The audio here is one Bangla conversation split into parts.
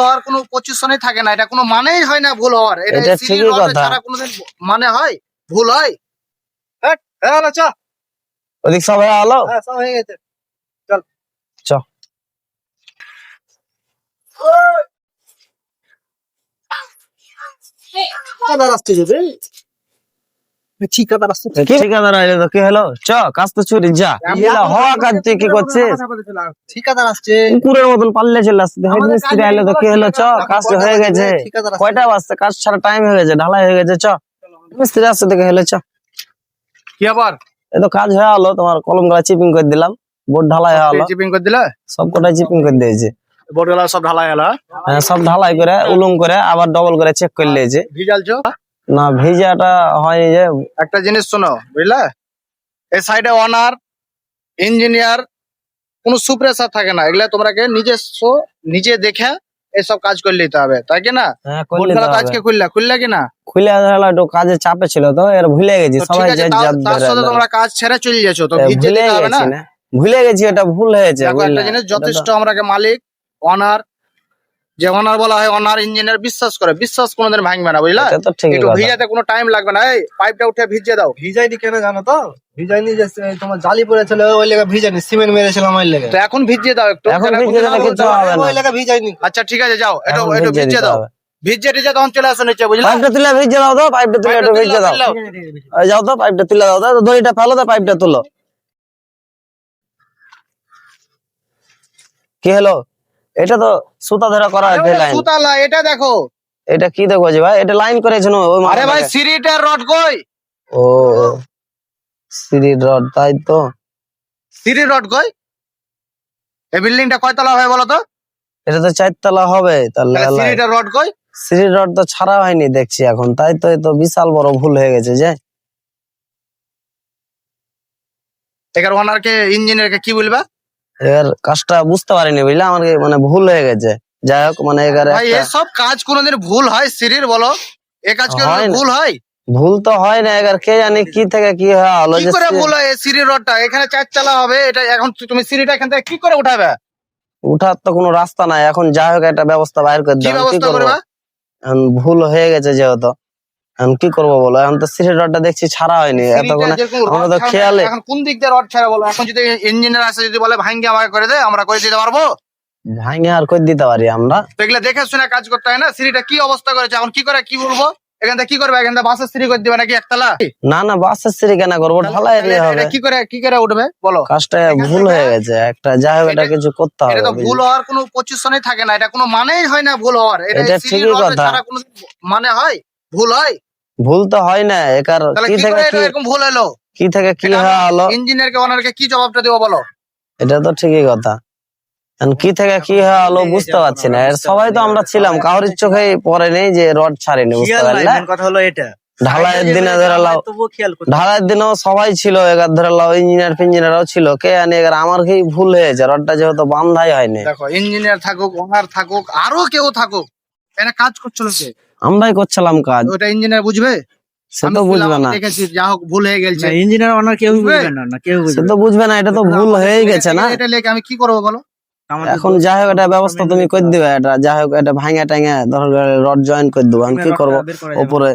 হওয়ার কোনো পজিশনই থাকে না, এটা কোনো মানেই হয় না ভুল হওয়ার। এটা ঠিকই কথা। ছাড়া কোনোদিন মানে হয় ভুল হয়? ওদিক সব হয়ে গেল, সব হয়ে গেছে, চল চ। ঠিকাদার আইলে তো কি হলো, চ কাজ তো ছুটি যা। হওয়া কাজ তুই কি করছিস? ঠিকাদার আসছে, কুকুরের মতন পাল্লে চলে আসছে। হেড মিস্ত্রি আইলে তো কি হলো, চ কাজ হয়ে গেছে। কয়টা বাজছে? কাজ ছাড়া টাইম হয়ে গেছে, ঢালাই হয়ে গেছে, চ। মিস্ত্রি আসছে দেখে হলো, চ। কি আবার এই তো কাজ হয়ে গেলো, তোমার কলম গুলা চিপিং করে দিলাম, বোর্ড ঢালাই হয়ে গেলো, চিপিং করে দিলে? সব কটাই চিপিং করে দিয়েছে। বোর্ড গুলা সব ঢালাই হলো? হ্যাঁ, সব ঢালাই করে উলুম করে আবার ডবল করে চেক করে নিয়েছে। ভিজালছো না, ভিজাটা হয়নি। যে একটা জিনিস শোনো, বুঝলে, এই সাইডে ওনার, ইঞ্জিনিয়ার, কোনো সুপ্রেসার থাকে না। এগুলা তোমরাকে নিজস্ব নিজে দেখে এসব কাজ করে নিতে হবে, তাই কি না? হ্যাঁ, বোর্ডগুলা তো আজকে খুললা কি না? খুলে একটু কাজে চাপে ছিল তো, এর ভুলে গেছি। তো ঠিক সবাই আছে, তার সাথে তোমরা কাজ ছেড়ে চলে যাচ্ছ, তো ভিজে ভুলে দিতে হবে না? গেছি না, ভুলে গেছি, এটা ভুল হয়েছে। দেখো একটা জিনিস, যথেষ্ট আমরাকে মালিক, অনার, যে অনার বলা হয়, অনার ইঞ্জিনিয়ার বিশ্বাস করে, বিশ্বাস কোনোদিন ভাঙবে না, বুঝলা? এটা তো ঠিকই একটু কথা। ভিজাতে কোনো টাইম লাগবে না। এই পাইপটা উঠে ভিজিয়ে দাও। ভিজাইনি কেন জানো তো? ভিজাইনি যে তোমার জালি পড়েছিল ওই লেগে ভিজাইনি, সিমেন্ট মেরেছিলাম ওই লেগে। তো এখন ভিজিয়ে দাও একটু। এখন ভিজিয়ে দিলে কিছু হবে না। ওই লেগে ভিজাইনি। আচ্ছা ঠিক আছে, যাও একটু এখন একটু ভিজিয়ে ভিজিয়ে দিতে দাও। হবে। ভিজিয়ে টিজে তখন চলে আসো নিচে, বুঝলা? পাইপটা তুলে ভিজিয়ে দাও তো, পাইপটা তুলে একটু ভিজিয়ে দাও। এই যাও তো, পাইপটা তুলে দাও তো, দড়িটা ফেলো তো, পাইপটা তুলো। কি হলো? এটা তো সুতা ধরা করা আছে লাইন। সুতালা, এটা দেখো। এটা কি দেখো যে ভাই, এটা লাইন করেছে না ওই আরে ভাই, সিঁড়িটার রড কই? ও সিঁড়ি রড, তাই তো। সিঁড়ির রড কই? এই বিল্ডিংটা কয়তলা হয় বলো তো? এটা তো 4 তলা হবে তাহলে। সিঁড়িটার রড কই? সিঁড়ির রড তো ছাড়া হয়নি দেখছি এখন, তাই তো। এই তো বিশাল বড় ভুল হয়ে গেছে যে। এখানে ওনারকে, ইঞ্জিনিয়ারকে কি বলবা? এর কাজটা বুঝতে পারিনি, বুঝলে, আমার মানে ভুল হয়ে গেছে। যাই হোক, মানে এখানে ভাই এসব কাজ কোনোদিন ভুল হয় সিঁড়ির, বলো? এ কাজ কি হয় না। ভুল হয়? ভুল তো হয় না, এবার কে জানি কি থেকে কি হলো। কি করে ভুল হয়? এই সিঁড়ির রডটা এখানে 4 তলা হবে, এটা এখন তুমি সিঁড়িটা এখান থেকে কি করে উঠাবে? উঠার তো কোনো রাস্তা নাই এখন। যাই হোক, একটা ব্যবস্থা বাইর করে কি দাও। কি ব্যবস্থা করবো করবা? এখন? ভুল হয়ে গেছে যেহেতু, এখন কি করবো বলো? এখন তো সিঁড়ির রডটা দেখছি ছাড়া হয়নি এতক্ষণে। আমরা তো খেয়ালে, এখন কোন দিক দিয়ে রড ছাড়া বলো? এখন যদি ইঞ্জিনিয়ার আসে, যদি বলে ভাঙ্গি আমাকে করে দে, আমরা করে দিতে পারবো? ভাঙে আর করে দিতে পারি আমরা? তো এগুলা দেখে শুনে কাজ করতে হয় না? সিঁড়িটা কি অবস্থা করেছে, এখন কি করে কি বলবো? এখান থেকে কি করবে? এখান থেকে বাসের সিঁড়ি করে দিবে নাকি একতলা? না না, বাসের সিঁড়ি কেন করবো, ঢালাই এরিয়া হবে। এটা কি করে উঠবে বলো? কাজটা ভুল হয়ে গেছে একটা। যাই হোক, এটা কিছু করতে হবে। এটা তো ভুল হওয়ার কোনো পজিশনই থাকে না, এটা কোনো মানেই হয় না ভুল হওয়ার। এটা সিঁড়ির ঠিকই রড কথা। ছাড়া কোনো মানে হয় ভুল হয়? ভুল তো হয় না, একার তাহলে কি কি থেকে করে কি, এটা এরকম ভুল হলো? কি থেকে কি হলো। ইঞ্জিনিয়ারকে ওনারকে কি জবাবটা দেবো বলো? এটা তো ঠিকই কথা। এখন কি থেকে কি হলো বুঝতে পারছি না। এর সবাই তো আমরা ছিলাম, কারোর চোখে পড়ে নেই যে রড ছাড়েনি, বুঝতে পারলে? কথা হলো এটা। ঢালাইয়ের দিনে ধরে লাও, ঢালাইয়ের দিনেও সবাই ছিল, এগার ধরে লাও ইঞ্জিনিয়ার ফিঞ্জিনিয়ারও ছিল। কে জানি এগার আমার কি ভুল হয়েছে, রডটা যেহেতু বান্ধাই হয়নি। দেখো, ইঞ্জিনিয়ার থাকুক, ওনার থাকুক, আরো কেউ থাকুক, এখানে কাজ করছিল কে? আমরাই করছিলাম কাজ। ওটা ইঞ্জিনিয়ার বুঝবে? সে তো বুঝবে না, দেখেছি, যা হোক ভুল হয়ে গেছে। ইঞ্জিনিয়ার ওনার কেউ বুঝবে না, কেউ সে তো বুঝবে না, এটা তো ভুল হয়ে গেছে না। এটা লেগে আমি কি করবো বলো? এখন যাই হোক, এটা ব্যবস্থা তুমি করে দিবে। এটা যাই হোক, এটা ভাঙা টাঙা ধর রড জয়েন করে দেবো। আমি কি করবো? উপরে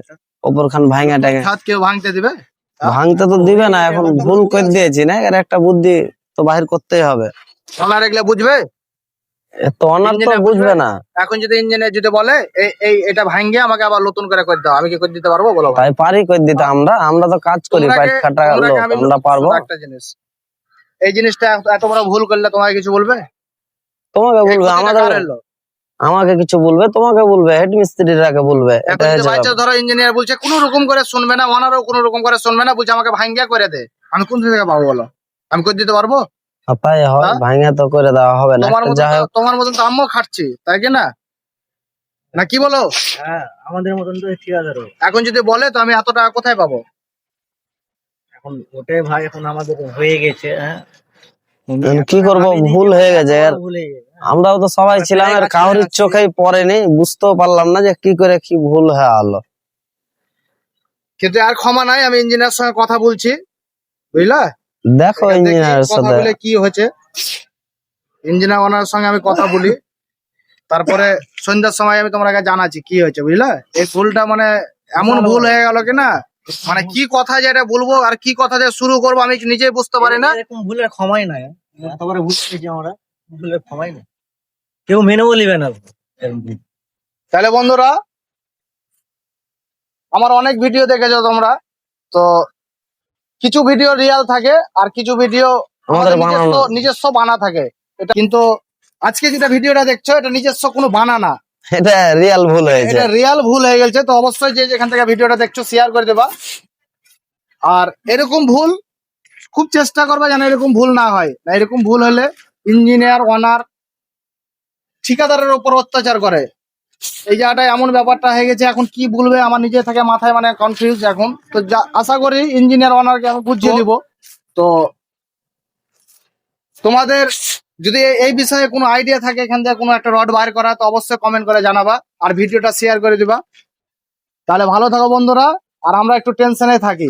উপর খান ভাঙা টাঙা ছাদ কেউ ভাঙতে দিবে? ভাঙতে তো দিবে না। এখন ভুল করে দিয়েছি না, এর একটা বুদ্ধি তো বাহির করতেই হবে। ওনার এগুলা বুঝবে? তো অনার তো বুঝবে না। এখন যদি ইঞ্জিনিয়ার যদি বলে এটা ভাঙিয়ে আমাকে আবার নতুন করে দাও, আমি কি করে দিতে পারবো বলো? তাই পারি করে দিতে। আমরা তো কাজ করি, পাইট খাটা লোক, আমরা পারবো। একটা জিনিস, এই জিনিসটা এত বড় ভুল করলে তোমাকে কিছু বলবে? তোমাকে বলবে, আমাকে কিছু বলবে, তোমাকে বলবে, হেড মিস্ত্রিরাকে বলবে। এটা ধরো ইঞ্জিনিয়ার বলছে কোনো রকম করে শুনবে না, ওনারও কোনো রকম করে শুনবে না, বলছে আমাকে ভাঙ্গিয়া করে দে, আমি কোন থেকে পাবো বলো? আমি করে দিতে পারবো? তাই হয়, ভাঙা তো করে দেওয়া হবে না। তোমার মতন তো আমিও খাটছি, তাই কি না? না কি বলো? হ্যাঁ, আমাদের মতন তো ঠিকাদার। এখন যদি বলে তো আমি এত টাকা কোথায় পাবো? এখন ওটাই ভাই, এখন আমাদের হয়ে গেছে। হ্যাঁ, কি করব, ভুল হয়ে গেছে। আমরাও তো সবাই ছিলাম, আর কাউর চোখেই পড়েনি, বুঝতেও পারলাম না যে কি করে কি ভুল হয়ে হলো। কিন্তু আর ক্ষমা নাই, আমি ইঞ্জিনিয়ার সঙ্গে কথা বলছি, বুঝলা? দেখো ইঞ্জিনিয়ারের সাথে কি হয়েছে, ইঞ্জিনিয়ার ওনার সঙ্গে আমি কথা বলি, তারপরে সন্ধ্যার সময় আমি তোমাকে জানাচ্ছি কি হয়েছে, বুঝলে? এই ভুলটা মানে এমন ভুল হয়ে গেল কি না, মানে কি কথা যেটা বলবো আর কি কথা যে শুরু করবো আমি নিজেই বুঝতে পারি না। এরকম ভুলের ক্ষমাই নাই, এতবার ভুল করেছি আমরা, ভুলের ক্ষমাই নাই, কেউ মেনে বলিবে না এরকম ভুল। তাহলে বন্ধুরা, আমার অনেক ভিডিও দেখেছো তোমরা, তো কিছু ভিডিও রিয়েল থাকে আর কিছু ভিডিও আমাদের বানানো। নিজস্ব বানা থাকে। এটা কিন্তু আজকে যেটা ভিডিওটা দেখছো এটা নিজস্ব কোনো বানা না, এটা রিয়াল ভুল হয়েছে। এটা রিয়েল ভুল হয়ে গেছে। তো অবশ্যই যে যেখান থেকে ভিডিওটা দেখছো শেয়ার করে দেবা, আর এরকম ভুল খুব চেষ্টা করবা যেন এরকম ভুল না হয়। না এরকম ভুল হলে ইঞ্জিনিয়ার ওনার ঠিকাদারের উপর অত্যাচার করে। এই জায়গাটা এমন ব্যাপারটা হয়ে গেছে, এখন কি বলবে আমার নিজে থেকে মাথায় মানে কনফিউজ এখন। তো আশা করি ইঞ্জিনিয়ার ওনারকে আমি বুঝিয়ে দিব। তো তোমাদের যদি এই বিষয়ে কোনো আইডিয়া থাকে এখান থেকে কোনো একটা রড বাইর করা, তো অবশ্যই কমেন্ট করে জানাবা আর ভিডিওটা শেয়ার করে দিবা। তাহলে ভালো থাকো বন্ধুরা, আর আমরা একটু টেনশনে থাকি।